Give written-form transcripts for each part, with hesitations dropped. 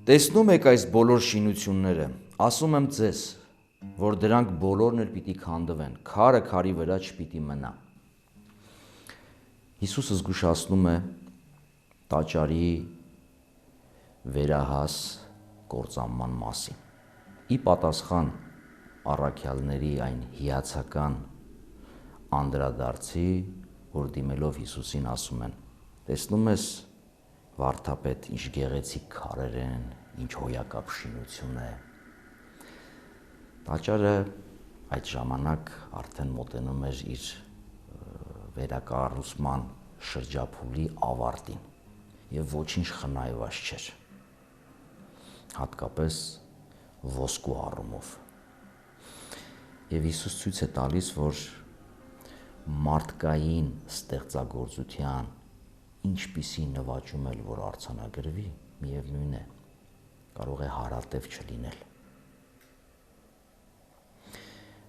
Տեսնում եք այս բոլոր շինությունները, ասում եմ ձեզ, որ դրանք բոլորն էլ պիտի քանդվեն, քարը քարի վրա չպիտի մնա։ Հիսուսը զգուշացնում է տաճարի վերահաս կործանման մասին։ Ի պատասխան առաքյալների այն հիացական անդրադարձի, որ դիմելով Հիսուսին ասում են. տեսնում ես վարդապետ, ինչ գեղեցիկ քարեր են, ինչ հոյակապ շինություն է։ Տաճարը այդ ժամանակ արդեն մոտենում էր իր վերակառուցման շրջափուլի ավարտին եւ ոչինչ խնայված չէր, հատկապես ոսկու առումով։ Եվ Հիսուս ցույց է տալիս, որ մարդկային ստեղծագործության ինչպիսի նվաճում էլ որ արձանագրվի, միևնույն է, կարող է հարատև չլինել։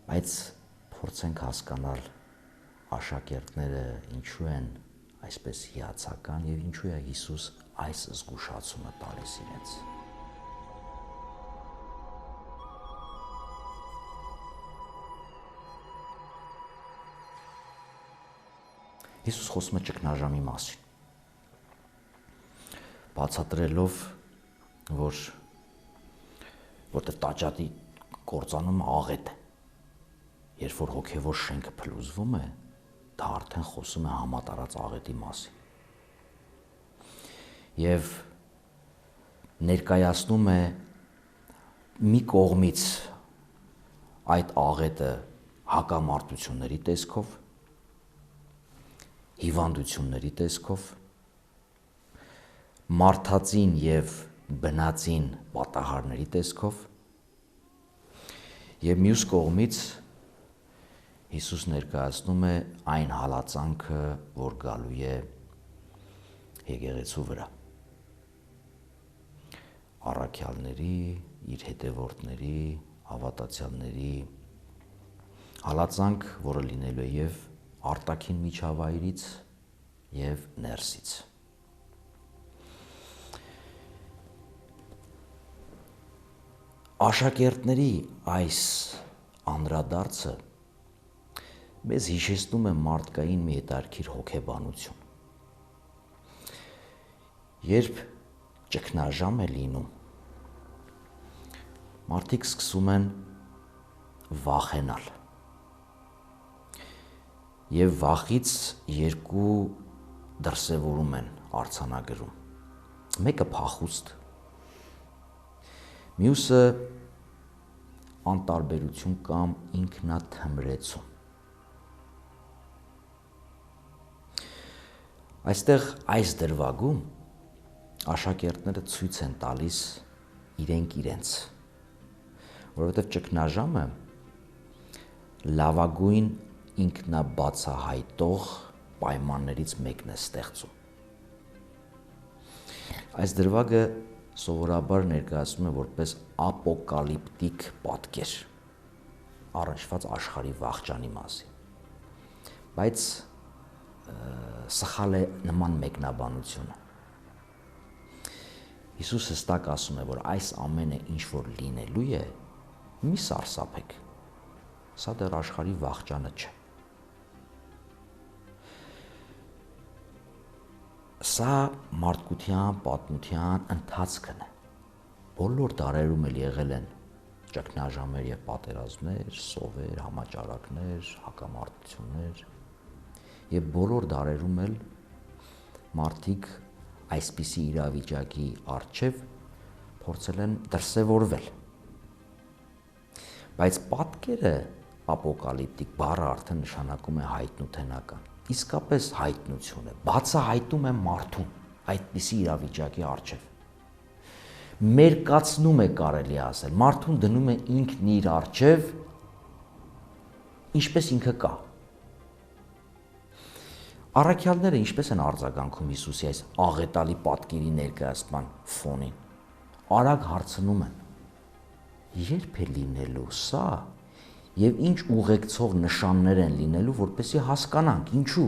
Բայց փորձենք հասկանալ աշակերտները ինչու են այսպես հիացական եւ ինչու է Հիսուս այս զգուշացումը տալիս իրենց։ Հիսուս խոսում է ճգնաժամի մասին, բացատրելով, որտեղ տաճարի կործանումը աղետ է, երբ որ հոգևոր շենքը փլուզվում է, դա արդեն խոսում է համատարած աղետի մասին։ Եվ ներկայացնում է մի կողմից այդ աղետը հակամարտությունների տեսքով, հիվանդությունների տեսքով, մարդածին եւ բնածին պատահարների տեսքով, եւ մյուս կողմից Հիսուս ներկայացնում է այն հալածանքը, որ գալու է եկեղեցու վրա, առաքյալների, իր հետևորդների, հավատացյալների հալածանք, որը լինելու է եւ արտաքին միջավայրից եւ ներսից։ Աշակերտների այս անդրադարձը մեզ հիշեցնում է մարդկային մի հետարքիր հոգեբանություն։ Երբ ճգնաժամ է լինում, մարդիկ սկսում են վախենալ։ Եվ վախից երկու դրսևորում են արձանագրում։ Մեկը փախուստ, մյուսը անտարբերություն կամ ինքնաթմրեցում։ Այստեղ այս դրվագում աշակերտները ցույց են տալիս իրենց, որովհետև ճգնաժամը լավագույն ինքնաբացահայտող պայմաններից մեկն է ստեղծում։ Այս դրվագը սովորաբար ներկայացնում է որպես ապոկալիպտիկ պատկեր, առնչված աշխարհի վախճանի մասին։ Բայց սխալ է նման մեկնաբանությունը։ Հիսուս հստակ ասում է, որ այս ամենը ինչ որ լինելու է, մի սարսափեք, սա դեռ աշխարհի վախճանը չէ։ Սա մարդկության պատմության ընթացքն է։ Բոլոր դարերում էլ եղել են ճգնաժամեր եւ պատերազմներ, սովեր, համաճարակներ, հակամարտություններ, եւ բոլոր դարերում էլ մարդիկ այսպիսի իրավիճակի առջև փորձել են դրսևորվել։ Բայց պատկերը ապոկալիպտիկ բառը արդեն նշանակում է հայտնութենական։ Իսկապես հայտնություն է, բացահայտում է մարդուն այդպիսի իրավիճակի առջև։ Մերկացնում է, կարելի ասել, մարդուն դնում է ինքն իր առջև, ինչպես ինքը կա։ Առաքյալները ինչպես են արձագանքում Հիսուսի այս աղետալի պատկերի ներկայացման ֆոնին։ Արագ հարցնում են. երբ է լինելու սա եւ ինչ ուղեկցող նշաններ են լինելու, որպեսզի հասկանանք ինչու։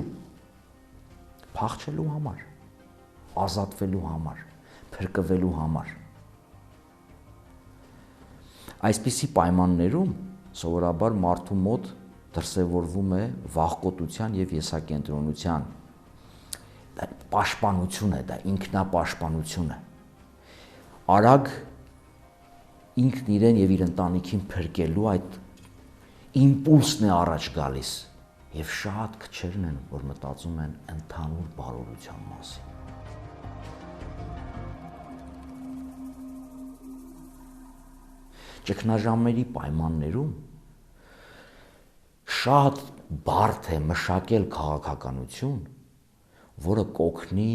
Փախչելու համար, ազատվելու համար, փրկվելու համար։ Այսպիսի պայմաններում սովորաբար մարդու մոտ դրսևորվում է վախկոտության եւ եսակենտրոնության պաշտպանություն է, դա ինքնապաշտպանություն է։ Արագ ինքն իրեն եւ իր ընտանիքին փրկելու այդ իմպուլսն է առաջ գալիս եւ շատ քչերն են, որ մտածում են ընդհանուր բարօրության մասին։ Ճգնաժամերի պայմաններում շատ բարդ է մշակել քաղաքականություն, որը կօգնի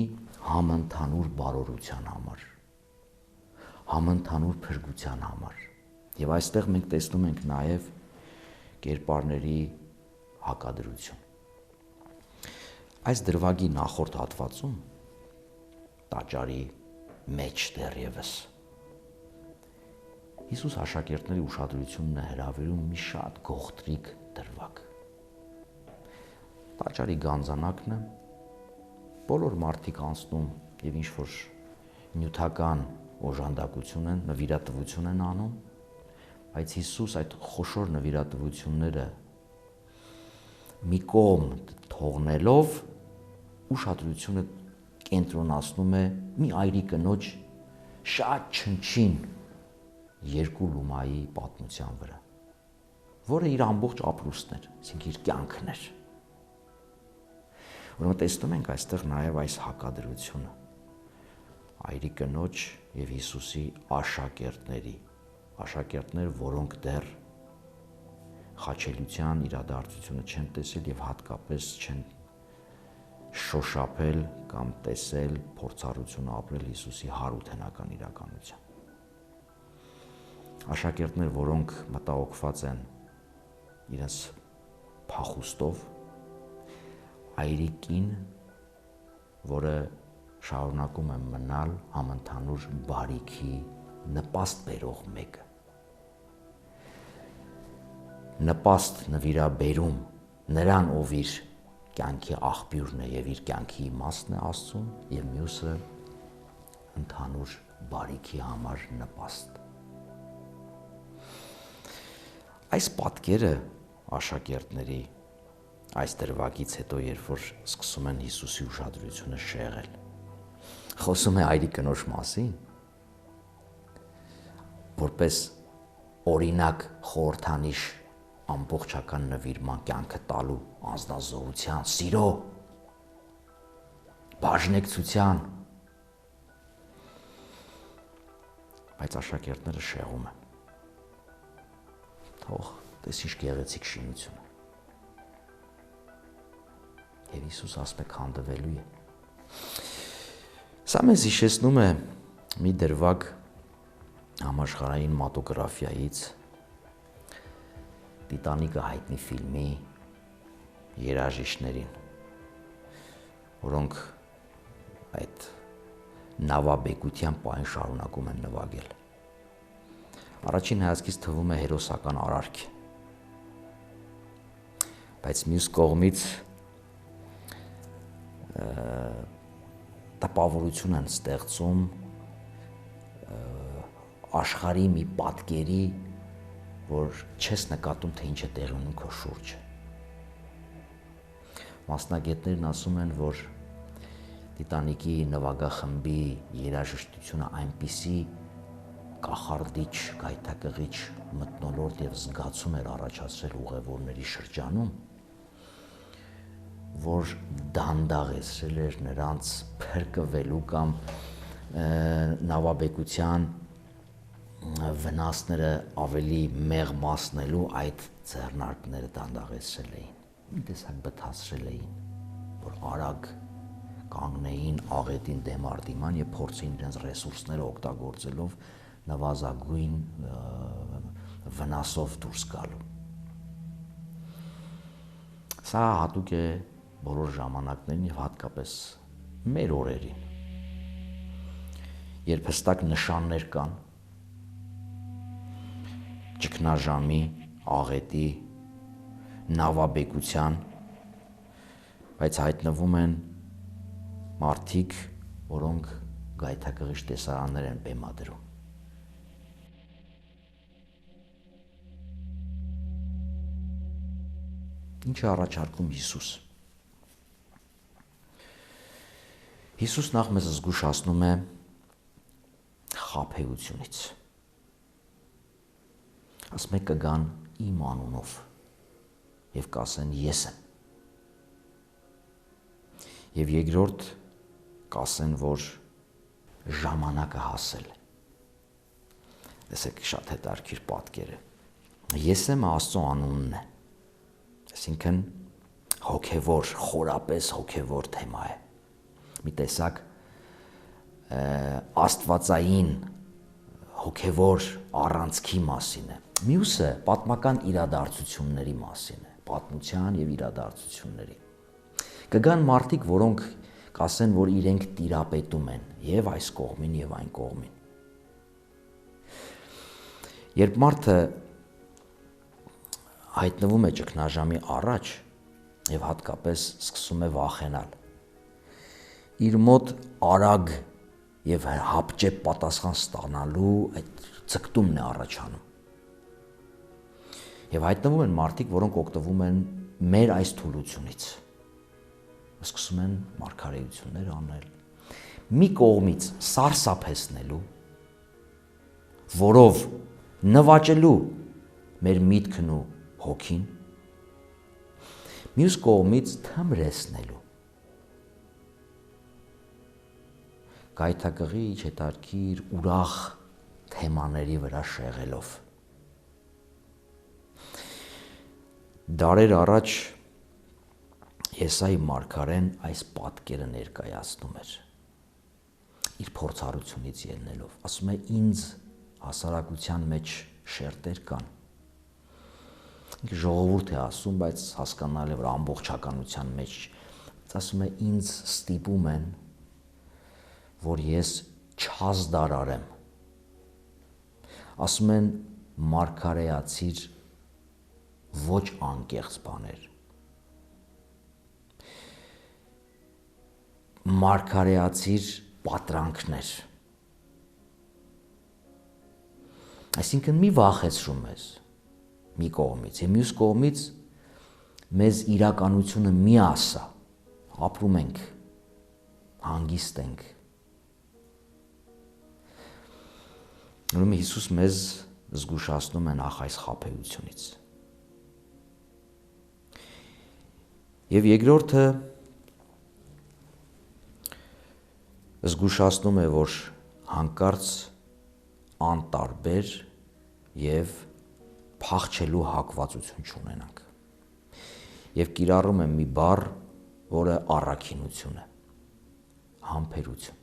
համընդհանուր բարօրության համար, համընդհանուր փրկության համար։ Եվ այստեղ մենք տեսնում ենք նաև կերպարների հակադրություն։ Այս դրվագի նախորդ հատվածում տաճարի մեջ դեռևս Հիսուս աշակերտների ուշադրությունն է հրավիրում մի շատ գողտրիկ դրվագ։ Տաճարի գանձանակն է, բոլոր մարդիկ անցնում եւ ինչ որ նյութական օժանդակություն են, նվիրատվություն են անում, բայց Հիսուս այդ խոշոր նվիրատվությունները մի կողմ թողնելով ուշադրությունը կենտրոնացնում է մի այրի կնոջ շատ չնչին երկու լումայի պատմության վրա, որը իր ամբողջ ապրուստն էր, այսինքն իր կյանքն էր։ Ուրեմն տեսնում ենք այստեղ նաև այս հակադրությունը այրի կնոջ եւ Հիսուսի աշակերտներ, որոնք դեռ խաչելության իրադարձությունը չեն տեսել եւ հատկապես չեն շոշափել կամ տեսել փորձառությունը ապրել Հիսուսի հարութենական իրականության։ Աշակերտներ, որոնք մտահոգված են իրենց փախուստով, այրիկին, որը շարունակում է մնալ համընդհանուր բարիքի նպաստ բերող մեկը։ Նպաստ նվիրաբերում նրան, ով իր կյանքի աղբյուրն է եւ իր կյանքի իմաստն է Աստծուն, եւ մյուսը ընդհանուր բարիքի համար նպաստ։ Այս պատկերը աշակերտների այս դրվագից հետո, երբ որ սկսում են Հիսուսի ուշադրությունը շեղել, խոսում է այրի կնոջ մասին, որպես օրինակ խորհրդանիշ ամբողջական նվիրման կյանքը տալու անձնազոհության, սիրո, բաժնեկցության, բայց աշակերտները շեղում են։ Թող տես ինչ գեղեցիկ շինություն է։ Եվ Հիսուս ասում է քանդվելու է։ Սա մեզ հիշեցնում է մի դրվագ համաշխարհային մատոգրաֆիայից, Տիտանիկը հայտնի ֆիլմի երաժիշտներին, որոնք այդ նավաբեկության պահին շարունակում են նվագել։ Առաջին հայացքից թվում է հերոսական արարք, բայց մյուս կողմից տպավորություն են ստեղծում աշխարհի մի պատկերի, որ չես նկատում, թե ինչ է տեղի ունում քո շուրջը։ Մասնագետներն ասում են, որ Տիտանիկի նվագախմբի երաժշտությունը այնպիսի կախարդիչ, գայթակղիչ մթնոլորտ եւ զգացում էր առաջացրել ուղևորների շրջանում, որ դանդաղեցրել էր նրանց փրկվելու կամ նավաբեկության վնասները ավելի մեղմացնելու այդ ձեռնարկները դանդաղեցրել էին, մի տեսակ բթացրել էին, որ արագ կանգնեին աղետին դեմ արդիման եւ փորձեին իրենց ռեսուրսները օգտագործելով նվազագույն վնասով դուրս գալու։ Սա հատուկ է բոլոր ժամանակներին եւ հատկապես մեր օրերին, երբ հստակ նշաններ կան ճգնաժամի, աղետի, նավաբեկության, բայց հայտնվում են մարդիկ, որոնք գայթակղիչ տեսարաններ են բեմադրում։ Ինչ է առաջարկում Հիսուս։ Հիսուս նախ մեզ զգուշացնում է խաբեությունից։ Ասում է կգան իմ անունով եւ կասեն ես եմ։ Եվ երկրորդ կասեն, որ ժամանակը հասել է։ Տեսեք շատ հետաքրքիր պատկերը։ Ես եմ Աստծո անունն է։ Այսինքն հոգևոր, խորապես հոգևոր թեմա է։ Մի տեսակ աստվածային հոգևոր առանցքի մասին է։ Մյուսը պատմական իրադարձությունների մասին է, պատմության եւ իրադարձությունների։ Կգան մարդիկ, որոնք կասեն, որ իրենք տիրապետում են եւ այս կողմին եւ այն կողմին։ Երբ մարդը հայտնվում է ճգնաժամի առաջ եւ հատկապես սկսում է վախենալ, իր մոտ արագ եւ հապճեպ պատասխան ստանալու այդ ցկտումն է առաջանում։ Եվ հայտնվում են մարդիկ, որոնք օգտվում են մեր այս թուլությունից, սկսում են մարգարեություններ անել, մի կողմից սարսափեցնելու, որով նվաճելու մեր միտքն ու հոգին, մյուս կողմից թմրեցնելու, գայթակղիչ, հետաքրքիր, ուրախ թեմաների վրա շեղելով։ Դարեր առաջ Եսայի մարգարեն այս պատկերը ներկայացնում էր իր փորձառությունից ելնելով։ Ասում է ինձ հասարակության մեջ շերտեր կան։ Ժողովուրդ է ասում, բայց հասկանալի է, որ ամբողջականության մեջ ասում է ինձ ստիպում են, որ ես չազդարարեմ։ Ասում են մարգարեացիր ոչ անկեղծ բաներ։ Մարգարեացիր պատրանքներ։ Այսինքն մի վախեցրու մեզ մի կողմից, եւ մյուս կողմից մեզ իրականությունը մի ասա, ապրում ենք, հանգիստ ենք։ Ուրեմն Հիսուս մեզ զգուշացնում է նախ այս խաբեությունից։ Եվ երկրորդը զգուշացնում է, որ հանկարծ անտարբեր եւ փախչելու հակվածություն չունենանք։ Եվ կիրառում եմ մի բառ, որը առաքինություն է, համբերություն։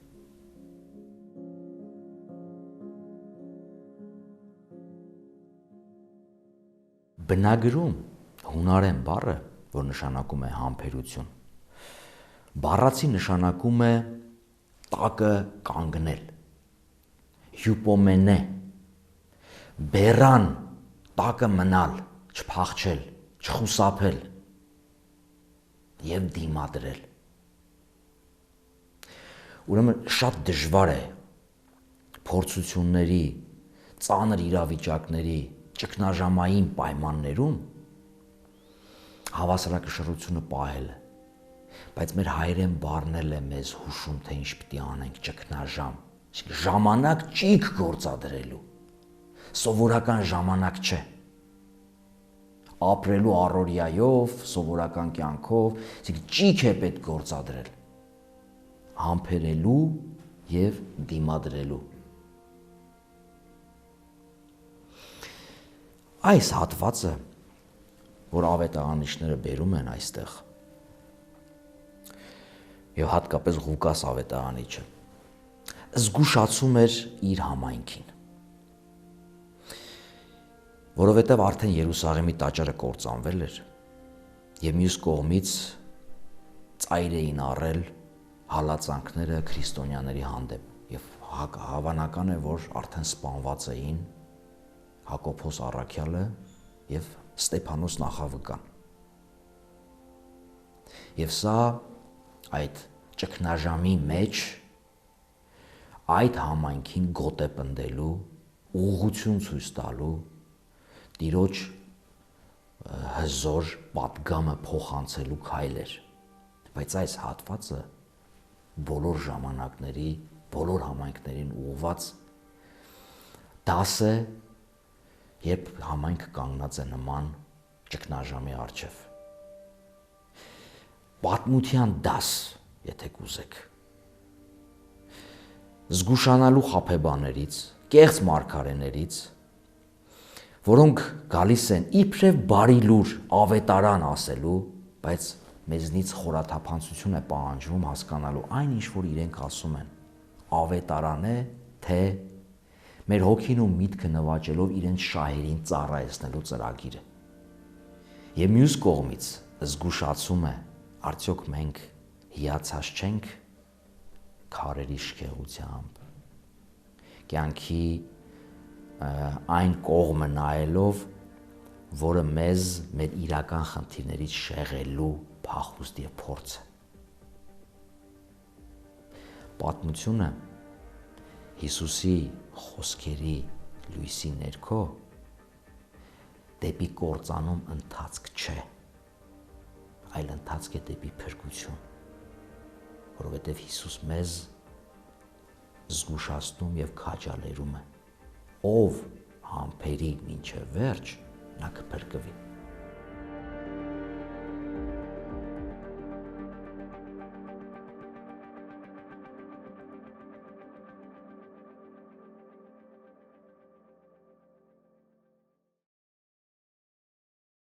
Բնագրում հունարեն բառը, որ նշանակում է համբերություն, բառացի նշանակում է տակը կանգնել, հյուպոմենե, բերան տակը մնալ, չփախչել, չխուսափել եւ դիմադրել։ Ուրեմն շատ դժվար է փորձությունների, ծանր իրավիճակների, ճգնաժամային պայմաններում հավասարակշռությունը պահելը, բայց մեր հայերեն բառն էլ է մեզ հուշում, թե ինչ պիտի անենք ճգնաժամ, ժամանակ ճիգ գործադրելու, սովորական ժամանակ չէ, ապրելու առօրյայով, սովորական կյանքով, ճիգ է պետք գործադրել, համբերելու եւ դիմադրելու։ Այս հատվածը, որ ավետարանիչները բերում են այստեղ, եւ հատկապես Ղուկաս ավետարանիչը, զգուշացում էր իր համայնքին, որովհետև արդեն Երուսաղեմի տաճարը կործանվել էր եւ մյուս կողմից ծայր էին առել հալածանքները քրիստոնյաների հանդեպ եւ հավանական է, որ արդեն սպանված էին Հակոբոս առաքյալը եւ Ստեփանոս նախավկան։ Եվ սա այդ ճգնաժամի մեջ այդ համայնքին գոտեպնդելու, ուղղություն ցույց տալու, Տիրոջ հզոր պատգամը փոխանցելու քայլեր, բայց այս հատվածը բոլոր ժամանակների, բոլոր համայնքներին ուղղված դաս է, երբ համայնք կանգնած է նման ճգնաժամի առջև։ Պատմության դաս, եթե կուզեք։ Զգուշանալու խաբեբաներից, կեղծ մարգարեներից, որոնք գալիս են իբրև բարի լուր ավետարան ասելու, բայց մեզնից խորաթափանցություն է պահանջվում հասկանալու այն, ինչ որ իրենք ասում են, ավետարան է, թե մեր հոգին ու միտքը նվաճելով իրենց շահերին ծառայեցնելու ծրագիրը։ Եվ մյուս կողմից զգուշացում է, արդյոք մենք հիացած չենք քարերի շքեղությամբ, կյանքի այն կողմը նայելով, որը մեզ մեր իրական խնդիրներից շեղելու փախուստ եւ փորձ է։ Պատմությունը Հիսուսի խոսքերի լույսի ներքո դեպի կործանում ընթացք չէ, այլ ընթացք է դեպի փրկություն, որովհետև Հիսուս մեզ զգուշացնում եւ քաջալերում է, ով համբերի մինչև վերջ, նա կփրկվի։